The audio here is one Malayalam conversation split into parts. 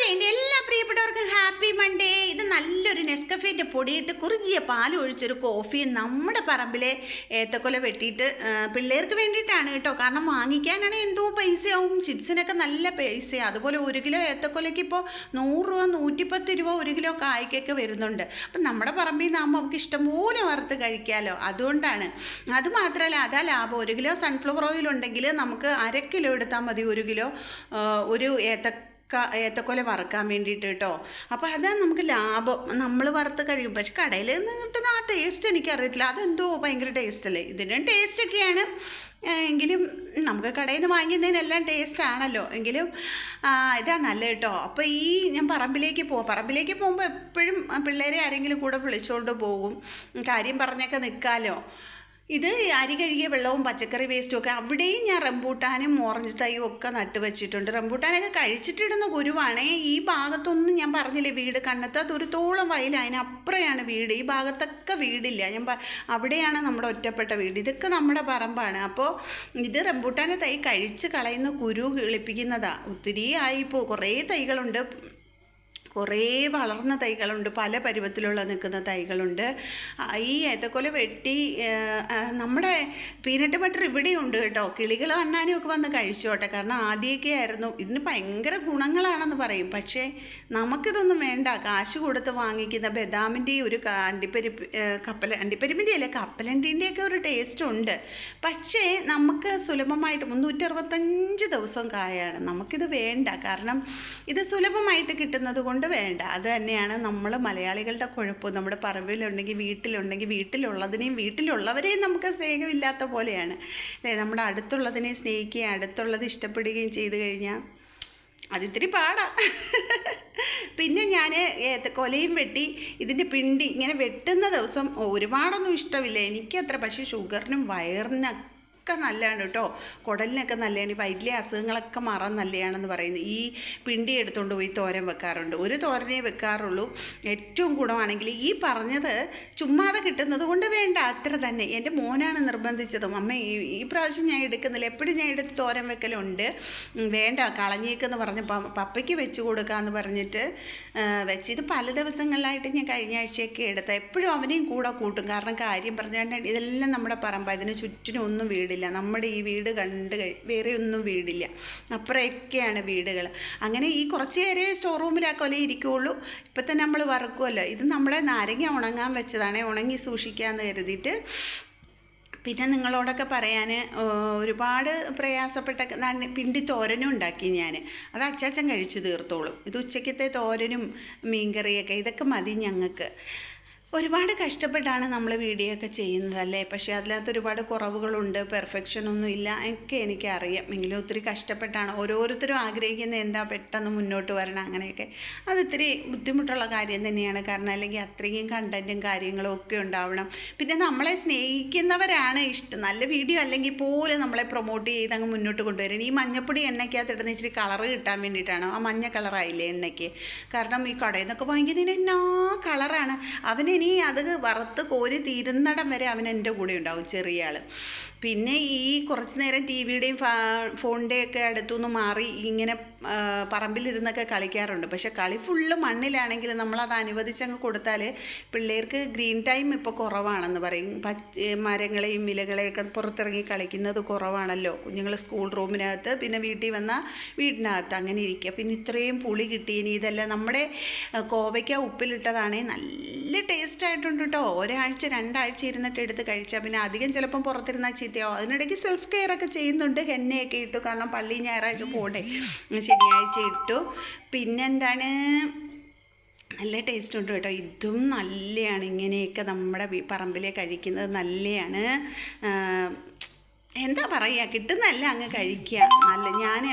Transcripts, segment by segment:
എൻ്റെ എല്ലാ പ്രിയപ്പെട്ടവർക്കും ഹാപ്പി മൺഡേ. ഇത് നല്ലൊരു നെസ്കഫേൻ്റെ പൊടിയിട്ട് കുറുകിയ പാൽ ഒഴിച്ചൊരു കോഫിയും നമ്മുടെ പറമ്പിലെ ഏത്തക്കൊല വെട്ടിയിട്ട് പിള്ളേർക്ക് വേണ്ടിയിട്ടാണ് കേട്ടോ. കാരണം വാങ്ങിക്കാനാണെങ്കിൽ എന്തോ പൈസയാവും, ചിപ്സിനൊക്കെ നല്ല പൈസയാണ്. അതുപോലെ 1 കിലോ ഏത്തക്കൊലയ്ക്ക് ഇപ്പോൾ 100 രൂപ 110 രൂപ 1 കിലോ കായ്ക്കൊക്കെ വരുന്നുണ്ട്. അപ്പം നമ്മുടെ പറമ്പിൽ നിന്നാകുമ്പോൾ നമുക്ക് ഇഷ്ടംപോലെ വറുത്ത് കഴിക്കാമല്ലോ, അതുകൊണ്ടാണ്. അതുമാത്രമല്ല അതാ ലാഭം. 1 കിലോ സൺഫ്ലവർ ഓയിൽ ഉണ്ടെങ്കിൽ നമുക്ക് 1/2 കിലോ എടുത്താൽ മതി 1 കിലോ ഒരു ഏത്തക്കൊല വറുക്കാൻ വേണ്ടിയിട്ട് കേട്ടോ. അപ്പോൾ അതാണ് നമുക്ക് ലാഭം, നമ്മൾ വറുത്ത് കഴിയും. പക്ഷെ കടയിൽ നിന്ന് കിട്ടുന്ന ആ ടേസ്റ്റ് എനിക്കറിയത്തില്ല, അതെന്തോ ഭയങ്കര ടേസ്റ്റല്ലേ. ഇതിനും ടേസ്റ്റൊക്കെയാണ്, എങ്കിലും നമുക്ക് കടയിൽ നിന്ന് വാങ്ങിക്കുന്നതിനെല്ലാം ടേസ്റ്റാണല്ലോ. എങ്കിലും ഇതാ നല്ല കേട്ടോ. അപ്പോൾ ഞാൻ പറമ്പിലേക്ക് പോകുമ്പോൾ എപ്പോഴും പിള്ളേരെ ആരെങ്കിലും കൂടെ വിളിച്ചുകൊണ്ട് പോകും, കാര്യം പറഞ്ഞൊക്കെ നിൽക്കാമല്ലോ. ഇത് അരി കഴുകിയ വെള്ളവും പച്ചക്കറി വേസ്റ്റും ഒക്കെ അവിടെയും ഞാൻ റംബൂട്ടാനും ഓറഞ്ച് തൈയും ഒക്കെ നട്ട് വെച്ചിട്ടുണ്ട്. റംബൂട്ടാനൊക്കെ കഴിച്ചിട്ടിടുന്ന കുരുവാണേ. ഈ ഭാഗത്തൊന്നും ഞാൻ പറഞ്ഞില്ലേ, വീട് കണ്ണത്ത ദൂരത്തോളം വയൽ, അതിനപ്പുറമാണ് വീട്. ഈ ഭാഗത്തൊക്കെ വീടില്ല, അവിടെയാണ് നമ്മുടെ ഒറ്റപ്പെട്ട വീട്. ഇതൊക്കെ നമ്മുടെ പറമ്പാണ്. അപ്പോൾ ഇത് റംബൂട്ടാൻ്റെ തൈ കഴിച്ച് കളയുന്ന കുരു കിളിപ്പിക്കുന്നതാണ്. ഒത്തിരി ആയിപ്പോൾ കുറേ തൈകളുണ്ട്, കുറേ വളർന്ന തൈകളുണ്ട്, പല പരുവത്തിലുള്ള നിൽക്കുന്ന തൈകളുണ്ട്. ഈ ഏത്തക്കൊല വെട്ടി നമ്മുടെ പീനട്ട് ബട്ടർ ഇവിടെയുണ്ട് കേട്ടോ. കിളികൾ അണ്ണാനും ഒക്കെ വന്ന് കഴിച്ചോട്ടെ. കാരണം ആദ്യമൊക്കെ ആയിരുന്നു, ഇതിന് ഭയങ്കര ഗുണങ്ങളാണെന്ന് പറയും. പക്ഷേ നമുക്കിതൊന്നും വേണ്ട. കാശ് കൊടുത്ത് വാങ്ങിക്കുന്ന ബദാമിൻ്റെ ഒരു അണ്ടിപ്പരിപ്പിൻ്റെ അല്ലേ, കപ്പലണ്ടീൻ്റെയൊക്കെ ഒരു ടേസ്റ്റ് ഉണ്ട്. പക്ഷേ നമുക്ക് സുലഭമായിട്ട് 365 ദിവസം കായാണ്. നമുക്കിത് വേണ്ട, കാരണം ഇത് സുലഭമായിട്ട് കിട്ടുന്നത് കൊണ്ട് വേണ്ട. അത് തന്നെയാണ് നമ്മൾ മലയാളികളുടെ കുഴപ്പം. നമ്മുടെ പറമ്പിലുണ്ടെങ്കിൽ വീട്ടിലുള്ളതിനെയും വീട്ടിലുള്ളവരെയും നമുക്ക് സ്നേഹമില്ലാത്ത പോലെയാണ് അല്ലേ. നമ്മുടെ അടുത്തുള്ളതിനെ സ്നേഹിക്കുകയും അടുത്തുള്ളത് ഇഷ്ടപ്പെടുകയും ചെയ്തു കഴിഞ്ഞാൽ അതിത്തിരി പാടാ. പിന്നെ ഞാൻ ഏത്തക്കൊലയും വെട്ടി ഇതിൻ്റെ പിണ്ടി ഇങ്ങനെ വെട്ടുന്ന ദിവസം ഒരുപാടൊന്നും ഇഷ്ടമില്ല എനിക്കത്ര. പക്ഷേ ഷുഗറിനും വയറിനൊക്കെ നല്ലതാണ് കേട്ടോ, കുടലിനൊക്കെ നല്ലതാണ്. ഈ വലിയ അസുഖങ്ങളൊക്കെ മാറാൻ നല്ലതാണെന്ന് പറയുന്നത്. ഈ പിണ്ടി എടുത്തുകൊണ്ട് പോയി തോരൻ വെക്കാറുണ്ട്. ഒരു തോരനേ വെക്കാറുള്ളൂ. ഏറ്റവും ഗുണമാണെങ്കിൽ ഈ പറഞ്ഞത് ചുമ്മാതെ കിട്ടുന്നത് കൊണ്ട് വേണ്ട, അത്ര തന്നെ. എൻ്റെ മോനാണ് നിർബന്ധിച്ചതും, അമ്മ ഈ പ്രാവശ്യം ഞാൻ എടുക്കുന്നില്ല, എപ്പോഴും ഞാൻ എടുത്ത് തോരൻ വെക്കലുണ്ട്, വേണ്ട കളഞ്ഞേക്കെന്ന് പറഞ്ഞപ്പോൾ പപ്പയ്ക്ക് വെച്ച് കൊടുക്കാമെന്ന് പറഞ്ഞിട്ട് വെച്ച്. ഇത് പല ദിവസങ്ങളിലായിട്ട് ഞാൻ കഴിഞ്ഞ ആഴ്ചയൊക്കെ എടുത്ത, എപ്പോഴും അവനെയും കൂടെ കൂട്ടും. കാരണം കാര്യം പറഞ്ഞാൽ ഇതെല്ലാം നമ്മുടെ പറമ്പ്, ഇതിന് ചുറ്റിനും ഒന്നും വീടില്ല. നമ്മുടെ ഈ വീട് വേറെ ഒന്നും വീടില്ല, അപ്പുറമൊക്കെയാണ് വീടുകൾ. അങ്ങനെ ഈ കുറച്ച് നേരെ സ്റ്റോർ റൂമിൽ ആ കൊല ഇരിക്കുകയുള്ളൂ. ഇപ്പം തന്നെ നമ്മൾ വറുക്കുമല്ലോ. ഇത് നമ്മുടെ നാരങ്ങ ഉണങ്ങാൻ വെച്ചതാണ്, ഉണങ്ങി സൂക്ഷിക്കാമെന്ന് കരുതിയിട്ട്. പിന്നെ നിങ്ങളോടൊക്കെ പറയാൻ ഒരുപാട് പ്രയാസപ്പെട്ട പിണ്ടി തോരനും ഉണ്ടാക്കി ഞാൻ. അത് അച്ചാച്ചൻ കഴിച്ചു തീർത്തോളും. ഇത് ഉച്ചക്കത്തെ തോരനും മീൻകറിയൊക്കെ ഇതൊക്കെ മതി ഞങ്ങൾക്ക്. ഒരുപാട് കഷ്ടപ്പെട്ടാണ് നമ്മൾ വീഡിയോ ഒക്കെ ചെയ്യുന്നതല്ലേ. പക്ഷേ അതിനകത്ത് ഒരുപാട് കുറവുകളുണ്ട്, പെർഫെക്ഷനൊന്നും ഇല്ല ഒക്കെ എനിക്കറിയാം. എങ്കിലും ഒത്തിരി കഷ്ടപ്പെട്ടാണ്. ഓരോരുത്തരും ആഗ്രഹിക്കുന്നത് എന്താ പെട്ടെന്ന് മുന്നോട്ട് വരണം, അങ്ങനെയൊക്കെ. അതിത്തിരി ബുദ്ധിമുട്ടുള്ള കാര്യം തന്നെയാണ്. കാരണം അല്ലെങ്കിൽ അത്രയും കണ്ടൻറ്റും കാര്യങ്ങളും ഒക്കെ ഉണ്ടാവണം. പിന്നെ നമ്മളെ സ്നേഹിക്കുന്നവരാണ് നല്ല വീഡിയോ അല്ലെങ്കിൽ പോലും നമ്മളെ പ്രൊമോട്ട് ചെയ്ത് അങ്ങ് മുന്നോട്ട് കൊണ്ടുവരണം. ഈ മഞ്ഞപ്പൊടി എണ്ണയ്ക്കകത്ത് ഇടുന്ന ഇച്ചിരി കളറ് കിട്ടാൻ വേണ്ടിയിട്ടാണ്. ആ മഞ്ഞ കളറായില്ലേ എണ്ണയ്ക്ക്. കാരണം ഈ കടയിൽ നിന്നൊക്കെ വാങ്ങിക്കുന്നതിന് എന്നാ കളറാണ്. അവന് ഇനി അത് വറുത്ത് കോരി തീരുന്നിടം വരെ അവൻ എൻ്റെ കൂടെ ഉണ്ടാവും, ചെറിയ ആൾ. പിന്നെ ഈ കുറച്ച് നേരം ടി വിയുടെയും ഫോണിൻ്റെയൊക്കെ അടുത്തുനിന്ന് മാറി ഇങ്ങനെ പറമ്പിലിരുന്നൊക്കെ കളിക്കാറുണ്ട്. പക്ഷെ കളി ഫുള്ള് മണ്ണിലാണെങ്കിൽ നമ്മളത് അനുവദിച്ചങ്ങ് കൊടുത്താൽ പിള്ളേർക്ക് ഗ്രീൻ ടൈം ഇപ്പോൾ കുറവാണെന്ന് പറയും. മരങ്ങളെയും ഇലകളെയൊക്കെ പുറത്തിറങ്ങി കളിക്കുന്നത് കുറവാണല്ലോ കുഞ്ഞുങ്ങൾ. സ്കൂൾ റൂമിനകത്ത്, പിന്നെ വീട്ടിൽ വന്നാൽ വീടിനകത്ത് അങ്ങനെ ഇരിക്കുക. പിന്നെ ഇത്രയും പുളി കിട്ടിയിനി. ഇതെല്ലാം നമ്മുടെ കോവയ്ക്ക ഉപ്പിലിട്ടതാണേ, നല്ല ടേസ്റ്റായിട്ടുണ്ട് കേട്ടോ. 1 ആഴ്ച 2 ആഴ്ച ഇരുന്നിട്ട് എടുത്ത് കഴിച്ചാൽ പിന്നെ അധികം ചിലപ്പം പുറത്തിരുന്നാൽ ചീത്തയാവും. അതിനിടയ്ക്ക് സെൽഫ് കെയർ ഒക്കെ ചെയ്യുന്നുണ്ട്. ഹെന്നയൊക്കെ ഇട്ടു, കാരണം പള്ളി ഞായറാഴ്ച പോകണ്ടേ, ശനിയാഴ്ച ഇട്ടു. പിന്നെന്താണ്, നല്ല ടേസ്റ്റ് ഉണ്ട് കേട്ടോ. ഇതും നല്ലതാണ്. ഇങ്ങനെയൊക്കെ നമ്മുടെ പറമ്പിലെ കഴിക്കുന്നത് നല്ലതാണ്. എന്താ പറയുക, കിട്ടുന്നല്ല അങ്ങ് കഴിക്കുക. നല്ല ഞാൻ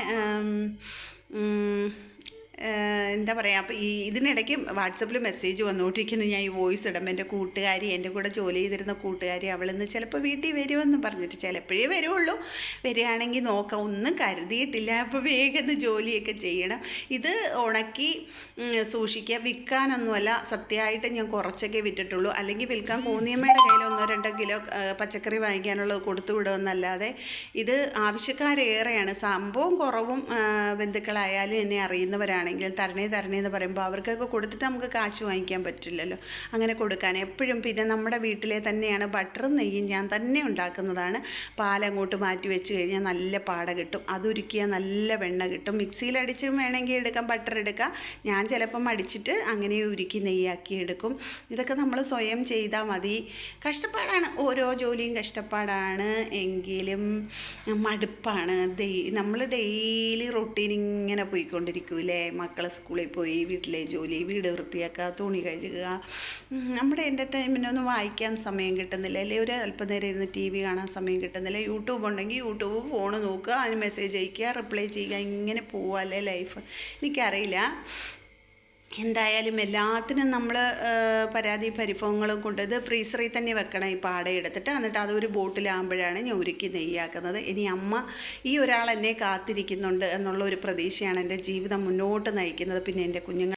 എന്താ പറയുക. അപ്പോൾ ഇതിനിടയ്ക്ക് വാട്സപ്പിൽ മെസ്സേജ് വന്നുകൊണ്ടിരിക്കുന്നത്, ഞാൻ ഈ വോയിസ് ഇടുമ്പോൾ എൻ്റെ കൂട്ടുകാരി, എൻ്റെ കൂടെ ജോലി ചെയ്തിരുന്ന കൂട്ടുകാരി, അവളിന്ന് ചിലപ്പോൾ വീട്ടിൽ വരുമെന്ന് പറഞ്ഞിട്ട്, ചിലപ്പോഴേ വരുള്ളൂ, വരികയാണെങ്കിൽ നോക്കാം, ഒന്നും കരുതിയിട്ടില്ല. അപ്പോൾ വേഗം ജോലിയൊക്കെ ചെയ്യണം. ഇത് ഉണക്കി സൂക്ഷിക്കുക, വിൽക്കാനൊന്നുമല്ല. സത്യമായിട്ട് ഞാൻ കുറച്ചൊക്കെ വിറ്റിട്ടുള്ളൂ. അല്ലെങ്കിൽ വിൽക്കാൻ കോന്നിയമ്മയുടെ കയ്യിൽ 1-2 കിലോ പച്ചക്കറി വാങ്ങിക്കാനുള്ളത് കൊടുത്തു വിടുമെന്നല്ലാതെ ഇത് ആവശ്യക്കാരേറെയാണ്. സംഭവം കുറവും ബന്ധുക്കളായാലും എന്നെ അറിയുന്നവരാണ് തരണേ തരണേന്ന് പറയുമ്പോൾ അവർക്കൊക്കെ കൊടുത്തിട്ട് നമുക്ക് കാശ് വാങ്ങിക്കാൻ പറ്റില്ലല്ലോ. അങ്ങനെ കൊടുക്കാൻ എപ്പോഴും പിന്നെ നമ്മുടെ വീട്ടിലെ തന്നെയാണ് ബട്ടറും നെയ്യും ഞാൻ തന്നെ ഉണ്ടാക്കുന്നതാണ്. പാലങ്ങോട്ട് മാറ്റി വെച്ച് കഴിഞ്ഞാൽ നല്ല പാട കിട്ടും, അതുരുക്കിയാൽ നല്ല വെണ്ണ കിട്ടും. മിക്സിയിലടിച്ചും വേണമെങ്കിൽ എടുക്കാം, ബട്ടർ എടുക്കാം. ഞാൻ ചിലപ്പം അടിച്ചിട്ട് അങ്ങനെ ഉരുക്കി നെയ്യാക്കി എടുക്കും. ഇതൊക്കെ നമ്മൾ സ്വയം ചെയ്താൽ മതി. കഷ്ടപ്പാടാണ്, ഓരോ ജോലിയും കഷ്ടപ്പാടാണ്, എങ്കിലും മടുപ്പാണ്. നമ്മൾ ഡെയിലി റൊട്ടീൻ ഇങ്ങനെ പോയിക്കൊണ്ടിരിക്കൂലേ. മക്കളെ സ്കൂളിൽ പോയി, വീട്ടിലെ ജോലി, വീട് വൃത്തിയാക്കുക, തുണി കഴുകുക. നമ്മുടെ എൻ്റർടൈൻമെൻറ്റൊന്നും വായിക്കാൻ സമയം കിട്ടുന്നില്ല, അല്ലെങ്കിൽ ഒരു അല്പനേരം ഇരുന്ന് ടി വി കാണാൻ സമയം കിട്ടുന്നില്ല. യൂട്യൂബ് ഉണ്ടെങ്കിൽ യൂട്യൂബ് ഫോൺ നോക്കുക, അതിന് മെസ്സേജ് അയക്കുക, റിപ്ലൈ ചെയ്യുക, ഇങ്ങനെ പോവാല്ലേ ലൈഫ്. എനിക്കറിയില്ല. എന്തായാലും എല്ലാത്തിനും നമ്മൾ പരാതി പരിഭവങ്ങളും കൊണ്ട് ഇത് ഫ്രീസറിൽ തന്നെ വെക്കണം ഈ പാട എടുത്തിട്ട്. എന്നിട്ട് അതൊരു ബോട്ടിലാകുമ്പോഴാണ് ഞാൻ ഉരുക്കി നെയ്യാക്കുന്നത്. ഇനി അമ്മ ഈ ഒരാൾ എന്നെ കാത്തിരിക്കുന്നുണ്ട് എന്നുള്ള ഒരു പ്രതീക്ഷയാണ് എൻ്റെ ജീവിതം മുന്നോട്ട് നയിക്കുന്നത്. പിന്നെ എൻ്റെ കുഞ്ഞുങ്ങൾ